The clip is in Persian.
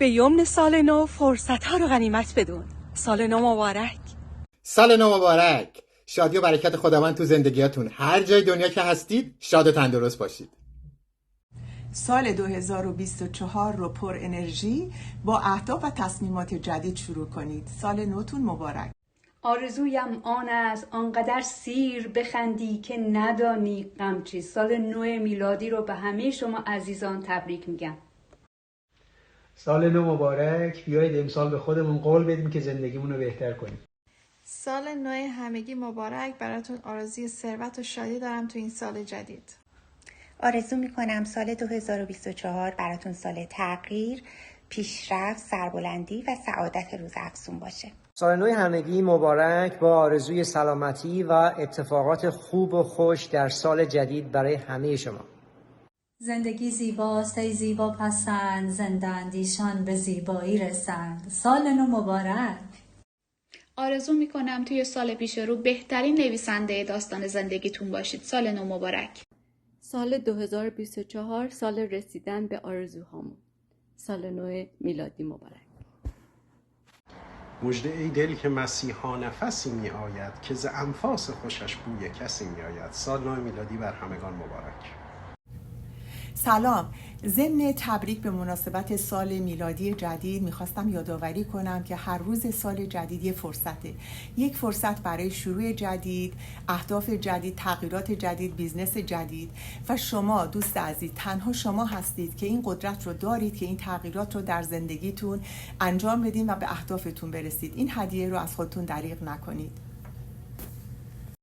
به یمن سال نو فرصت‌ها رو غنیمت بدون. سال نو مبارک. سال نو مبارک. شادی و برکت خداوند تو زندگیاتون. هر جای دنیا که هستید شاد و تندرست باشید. سال 2024 رو پر انرژی با اهداف و تصمیمات جدید شروع کنید. سال نوتون مبارک. آرزویم آن است آنقدر سیر بخندی که ندانی غم چیست. سال نو میلادی رو به همه شما عزیزان تبریک میگم. سال نو مبارک. بیایید امسال به خودمون قول بدیم که زندگیمون رو بهتر کنیم. سال نو همگی مبارک. براتون آرزوی ثروت و شادی دارم تو این سال جدید. آرزو میکنم سال 2024 براتون سال تغییر، پیشرفت، سربلندی و سعادت روزافزون باشه. سال نو همگی مبارک با آرزوی سلامتی و اتفاقات خوب و خوش در سال جدید برای همه شما. زندگی زیباست ای زیبا پسند، زنده اندیشان به زیبایی رسند. سال نو مبارک. آرزو میکنم توی سال پیش رو بهترین نویسنده داستان زندگیتون باشید. سال نو مبارک. سال 2024 سال رسیدن به آرزوهامون. سال نو میلادی مبارک. مژده ای دل که مسیحا نفسی می آید، که ز انفاس خوشش بوی کسی می آید. سال نو میلادی بر همگان مبارک. سلام. ضمن تبریک به مناسبت سال میلادی جدید میخواستم یادآوری کنم که هر روز سال جدید یه فرصته. یک فرصت برای شروع جدید، اهداف جدید، تغییرات جدید، بیزنس جدید. و شما دوست عزیز تنها شما هستید که این قدرت رو دارید که این تغییرات رو در زندگیتون انجام بدین و به اهدافتون برسید. این هدیه رو از خودتون دریغ نکنید.